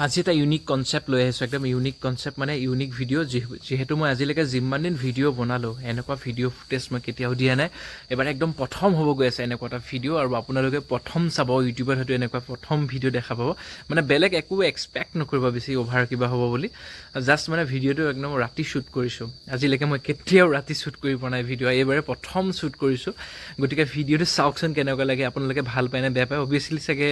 আজি এটা unique concept লৈ আহিছোঁ, একদম ইউনিক কনচেপ্ট মানে ইউনিক ভিডিঅ' যিহেতু মই আজিলৈকে যিমান দিন ভিডিঅ' বনালোঁ এনেকুৱা ভিডিঅ' ফুটেজ মই কেতিয়াও দিয়া নাই। এবাৰ একদম প্ৰথম হ'ব গৈ আছে এনেকুৱা এটা ভিডিঅ' আৰু আপোনালোকে প্ৰথম চাব, ইউটিউবত হয়তো এনেকুৱা প্ৰথম ভিডিঅ' দেখা পাব। মানে বেলেগ একো এক্সপেক্ট নকৰিব বেছি অভাৰ কিবা হ'ব বুলি। জাষ্ট মানে ভিডিঅ'টো একদম ৰাতি শ্বুট কৰিছোঁ। আজিলৈকে মই কেতিয়াও ৰাতি শ্বুট কৰি পোৱা নাই ভিডিঅ', এইবাৰে প্ৰথম শ্বুট কৰিছোঁ। গতিকে ভিডিঅ'টো চাওকচোন কেনেকুৱা লাগে, আপোনালোকে ভাল পায় নে বেয়া পায়। অভিয়াছলি চাগে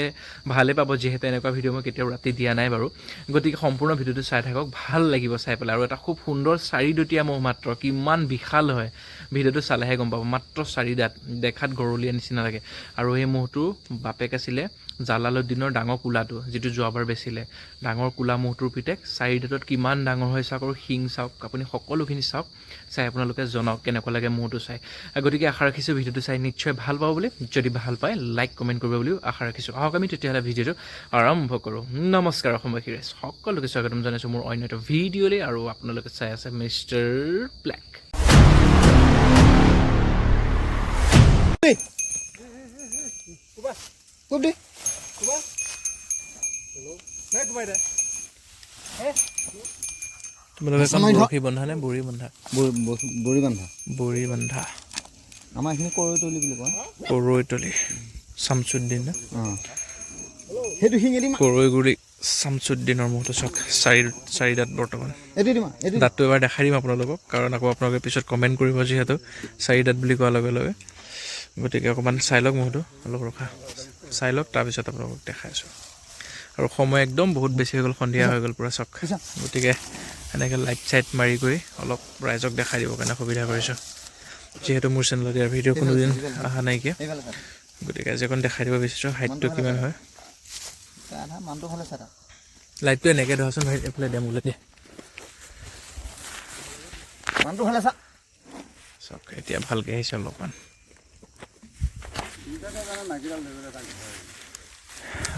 ভালেই পাব, যিহেতু এনেকুৱা ভিডিঅ' মই কেতিয়াও ৰাতি দিয়া নাই বাৰু। গতিকে সম্পূৰ্ণ ভিডিঅ'টো চাই থাকক, ভাল লাগিব চাই পেলাই। আৰু এটা খুব সুন্দৰ 4 দাঁতীয়া মহ, মাত্ৰ কিমান বিশাল হয় ভিডিঅ'টো চালেহে গম পাব। মাত্ৰ 4 দাঁত, দেখাত গৰলীয়া নিচিনা লাগে। আৰু এই মহটো বাপেক আছিলে জালালুদ্দিনৰ ডাঙৰ কোলাটো, যিটো যোৱাবাৰ বেচিলে। ডাঙৰ কোলা মহটোৰ পিতেক 4 দাঁতত কিমান ডাঙৰ হয় চাওক, আৰু শিং চাওক, আপুনি সকলোখিনি চাওক, চাই আপোনালোকে জনাওক কেনেকুৱা লাগে মহটো চাই। গতিকে আশা ৰাখিছোঁ ভিডিঅ'টো চাই নিশ্চয় ভাল পাব বুলি। যদি ভাল পায় লাইক কমেণ্ট কৰিব বুলিও আশা ৰাখিছোঁ। আহক আমি তেতিয়াহ'লে ভিডিঅ'টো আৰম্ভ কৰোঁ। নমস্কাৰ অসমবাসীৰে সকলোকে স্বাগতম জনাইছোঁ মোৰ অন্য এটা ভিডিঅ'লৈ, আৰু আপোনালোকে চাই আছে মিষ্টাৰ ব্লেক। তোমালোকে বৰশী বন্ধা নে বৰি বন্ধা? বৰি বান্ধা। বৰি বন্ধা। আমাৰ এইখিনি কৰৈতলি বুলি কয়। কৰৈতলি শামছুদ্দিন না? সেইটো শিঙেদি কৰৈগুৰি শামছুদ্দিনৰ মহটো চাওক, 4 দাঁত বৰ্তমান। দাঁতটো এবাৰ দেখাই দিম আপোনালোকক, কাৰণ আকৌ আপোনালোকে পিছত কমেণ্ট কৰিব, যিহেতু 4 দাঁত বুলি কোৱাৰ লগে লগে। গতিকে অকণমান চাই লওক মহটো, অলপ ৰখা চাই লওক, তাৰপিছত আপোনালোকক দেখাই আছোঁ। আৰু সময় একদম বহুত বেছি হৈ গ'ল, সন্ধিয়া হৈ গ'ল পূৰা চাওক। গতিকে এনেকৈ লাইট চাইট মাৰি কৰি অলপ ৰাইজক দেখাই দিবৰ কাৰণে সুবিধা কৰিছোঁ, যিহেতু মোৰ চেনেলত ইয়াৰ ভিডিঅ' কোনোদিন অহা নাইকিয়া। গতিকে আজি অকণ দেখাই দিব বিচাৰিছোঁ হাইটটো কিমান হয়। লাইটটো এনেকৈ ধৰাচোন ভাই, এইফালে দে মোলৈ দিয়ে চাওক। এতিয়া ভালকৈ আহিছে অলপমান।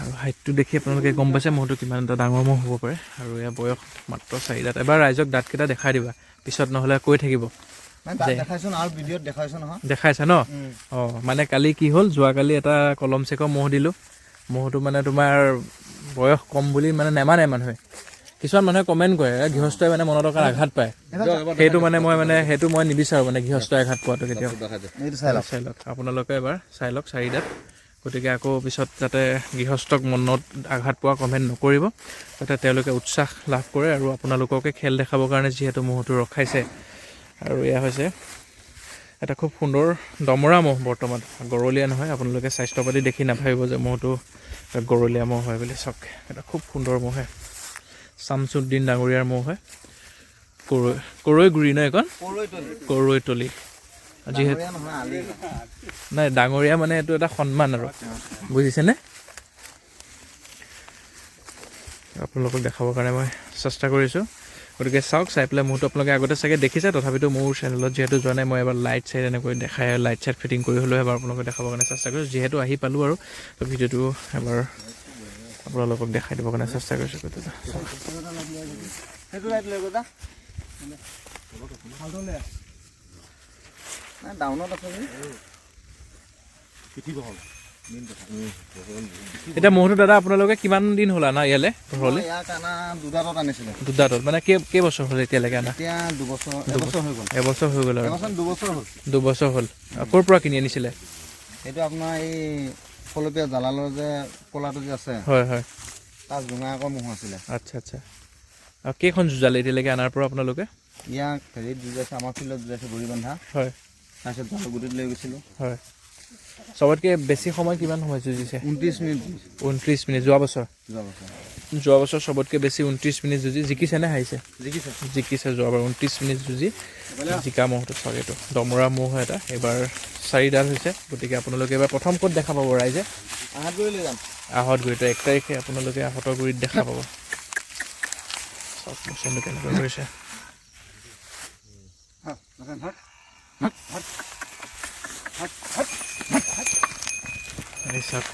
আৰু হাইটটো দেখি আপোনালোকে গম পাইছে মহটো কিমান এটা ডাঙৰ মহ হ'ব পাৰে। আৰু ইয়াৰ বয়স মাত্ৰ 4 দাঁত। এবাৰ ৰাইজক দাঁতকেইটা দেখাই দিবা, পিছত নহ'লে কৈ থাকিব দেখাইছা ন। অঁ, মানে কালি কি হ'ল, যোৱাকালি এটা কলম চেকৰ মহ দিলোঁ। মহটো মানে তোমাৰ বয়স কম বুলি মানে নেমানে মানুহে। কিছুমান মানুহে কমেণ্ট কৰে গৃহস্থই মানে মনত অকণ আঘাত পায়, সেইটো মই নিবিচাৰোঁ, মানে গৃহস্থই আঘাত পোৱাটো কেতিয়াও। চাই লওক আপোনালোকে এবাৰ চাই লওক 4 দাঁত। গতিকে আকৌ পিছত যাতে গৃহস্থক মনত আঘাত পোৱা কমেণ্ট নকৰিব, যাতে তেওঁলোকে উৎসাহ লাভ কৰে আৰু আপোনালোককে খেল দেখাবৰ কাৰণে যিহেতু মহটো ৰখাইছে। আৰু এয়া হৈছে এটা খুব সুন্দৰ দমৰা মহ, বৰ্তমান গৰলীয়া নহয়। আপোনালোকে স্বাস্থ্য পাতি দেখি নাভাবিব যে মহটো গৰলীয়া মহ হয় বুলি। চাওক এটা খুব সুন্দৰ মহ হয়, শামছুদ্দিন ডাঙৰীয়াৰ মহ হয়। কৰৈগুৰি ন, এইখন কৰৈতলি। যিহেতু নাই, ডাঙৰীয়া মানে এইটো এটা সন্মান আৰু, বুজিছেনে? আপোনালোকক দেখাবৰ কাৰণে মই চেষ্টা কৰিছোঁ। গতিকে চাওক, চাই পেলাই মহটো আপোনালোকে আগতে চাগে দেখিছে, তথাপিতো মোৰ চেনেলত যিহেতু যোৱা নাই, মই এবাৰ লাইট চাইট এনেকৈ দেখাই, লাইট চাইট ফিটিং কৰি হ'লেও এবাৰ আপোনালোকক দেখাবৰ কাৰণে চেষ্টা কৰিছোঁ। যিহেতু আহি পালোঁ আৰু তো ভিডিঅ'টো এবাৰ আপোনালোকক দেখাই দিবৰ কাৰণে চেষ্টা কৰিছোঁ। এতিয়া মহটো দাদা আপোনালোকে কিমান দিন হ'ল আনা ইয়ালৈ ঘৰলৈ? 2 দাঁতত মানে কেইবছৰ হ'ল এতিয়ালৈকে আনা? এবছৰ হৈ গ'ল আৰু 2 বছৰ হ'ল। ক'ৰ পৰা কিনি আনিছিলে? এইটো আপোনাৰ এই ফলপীয়া জালালৰ যে কলাটো যে আছে, হয় হয়, তাৰ জোঙাকৰ মহ আছিলে। আচ্ছা আচ্ছা। আৰু কেইখন যুঁজালে এতিয়ালৈকে আনাৰ পৰা আপোনালোকে? ইয়াক হেৰিত যুঁজাইছে, আমাৰ ফিল্ডত যুঁজাইছে বৰি বান্ধা। হয়, তাৰপিছত জালুগুটিত লৈ গৈছিলোঁ। হয়, চবতকৈ বেছি সময় কিমান সময় যুঁজিছে? 29 মিনিট। 29 মিনিট। যোৱা বছৰ চবতকৈ বেছি 29 মিনিট যুঁজি জিকিছে নে হাৰিছে? জিকিছে যোৱাবাৰ 29 মিনিট যুঁজি জিকা মহটো। চাওক এইটো দমৰা মহ এটা, এইবাৰ 4 দাঁত হৈছে। গতিকে আপোনালোকে এবাৰ প্ৰথম ক'ত দেখা পাব ৰাইজে? আহঁতগুৰিলৈ যাম। আহঁতগুৰিটো 1 তাৰিখে আপোনালোকে আহঁতগুৰিত দেখা পাব। চাওক মোচনটো কেনেকৈ কৰিছে। চাওক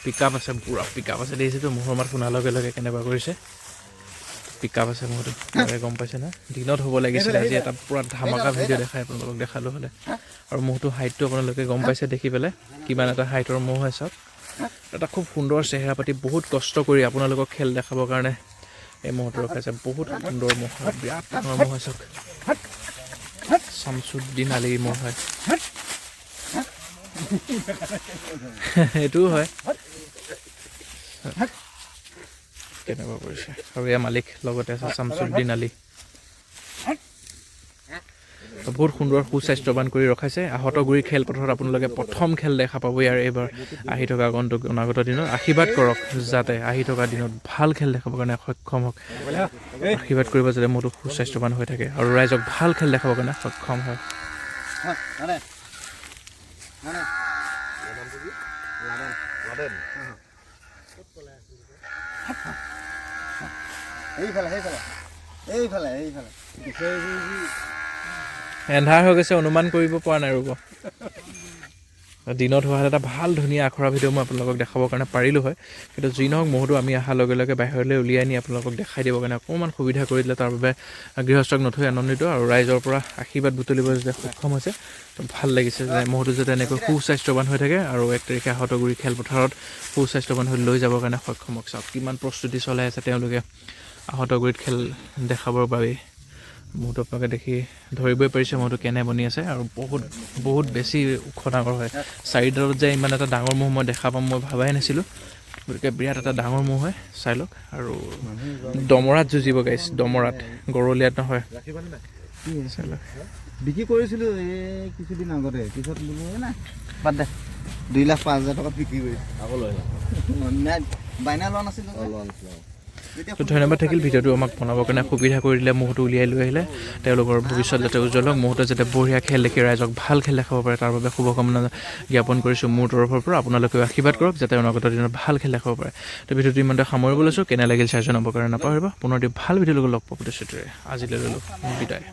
পিক আপ আছে, পূৰা পিক আপ আছে। দেখিছেতো মহৰ মাত শুনাৰ লগে লগে কেনেকুৱা কৰিছে। পিক আপ আছে মহটো, গম পাইছে না? দিনত হ'ব লাগিছিলে, আজি এটা পূৰা ধামাকা ভিডিঅ' দেখাই আপোনালোকক দেখালোঁ হ'লে। আৰু মহটো হাইটটো আপোনালোকে গম পাইছে দেখি পেলাই, কিমান এটা হাইটৰ মহ হয় চাওক। এটা খুব সুন্দৰ চেহেৰা পাতি বহুত কষ্ট কৰি আপোনালোকক খেল দেখাবৰ কাৰণে এই মহটো ৰখাইছে বহুত সুন্দৰ মহ হয় বিৰাট ডাঙৰ মহ হয় চাওক শামছুদ্দিন আলি মহ হয় এইটোও হয় কেনেকুৱা কৰিছে আৰু এয়া মালিক লগতে আছে শামছুদ্দিন আলি বহুত সুন্দৰ সুস্বাস্থ্যৱান কৰি ৰখাইছে আহতগুৰি খেলপথাৰত আপোনালোকে প্ৰথম খেল দেখা পাব ইয়াৰ এইবাৰ আহি থকা অনাগত দিনত আশীৰ্বাদ কৰক যাতে আহি থকা দিনত ভাল খেল দেখাবৰ কাৰণে সক্ষম হওক আশীৰ্বাদ কৰিব যাতে মোৰটো সুস্বাস্থ্যৱান হৈ থাকে আৰু ৰাইজক ভাল খেল দেখাবৰ কাৰণে সক্ষম হয় এন্ধাৰ হৈ গৈছে অনুমান কৰিব পৰা নাই ৰ'ব দিনত হোৱা এটা ভাল ধুনীয়া আখৰা ভিডিঅ' মই আপোনালোকক দেখাবৰ কাৰণে পাৰিলোঁ হয় কিন্তু যি নহওক মহটো আমি অহাৰ লগে লগে বাহিৰলৈ উলিয়াই নি আপোনালোকক দেখাই দিবৰ কাৰণে অকণমান সুবিধা কৰি দিলে তাৰ বাবে গৃহস্থক নথৈ আনন্দিত আৰু ৰাইজৰ পৰা আশীৰ্বাদ বুটলিব যাতে সক্ষম হৈছে তো ভাল লাগিছে যে মহটো যাতে এনেকৈ সুস্বাস্থ্যৱান হৈ থাকে আৰু 1 তাৰিখে আহতগুৰি খেলপথাৰত সুস্বাস্থ্যৱান হৈ লৈ যাবৰ কাৰণে সক্ষম হওক চাওক কিমান প্ৰস্তুতি চলাই আছে তেওঁলোকে আহতগুৰিত খেল দেখাবৰ বাবে মহটো আপোনালোকে দেখি ধৰিবই পাৰিছে মহটো কেনে বনি আছে আৰু বহুত বেছি ওখ ডাঙৰ হয় চাৰিডালত যে ইমান এটা ডাঙৰ মহ মই দেখা পাম মই ভাবাই নাছিলোঁ গতিকে বিৰাট এটা ডাঙৰ মহ হয় চাই লওক আৰু দমৰাত যুঁজিব গাইছ দমৰাত গৰলীয়াত নহয় চাই লওক বিক্ৰী কৰিছিলোঁ এই কিছুদিন আগতে পিছত বোলো নাই বাদ দে 2,05,000 টকাত বিক্ৰী কৰিছোঁ আকৌ লৈ বাইনা লোৱা নাছিলোঁ তো ধন্যবাদ থাকিল ভিডিঅ'টো আমাক বনাবৰ কাৰণে সুবিধা কৰি দিলে মহটো উলিয়াই লৈ আহিলে তেওঁলোকৰ ভৱিষ্যত যাতে উজ্জ্বল হওক মহটো যাতে বঢ়িয়া খেল দেখি ৰাইজক ভাল খেল দেখাব পাৰে তাৰ বাবে শুভকামনা জ্ঞাপন কৰিছোঁ মোৰ তৰফৰ পৰা আপোনালোকেও আশীৰ্বাদ কৰক যাতে অনাগত দিনত ভাল খেল দেখাব পাৰে তো ভিডিঅ'টো ইমানতে সামৰিব লৈছোঁ কেনে লাগিল চাই জনাবৰ কাৰণে নাপাহৰিব পুনৰ এটি ভাল ভিডিঅ'ৰ লগত লগ পাব প্ৰতিশ্ৰুতিৰে আজিলৈ ল'লোঁ বিদায়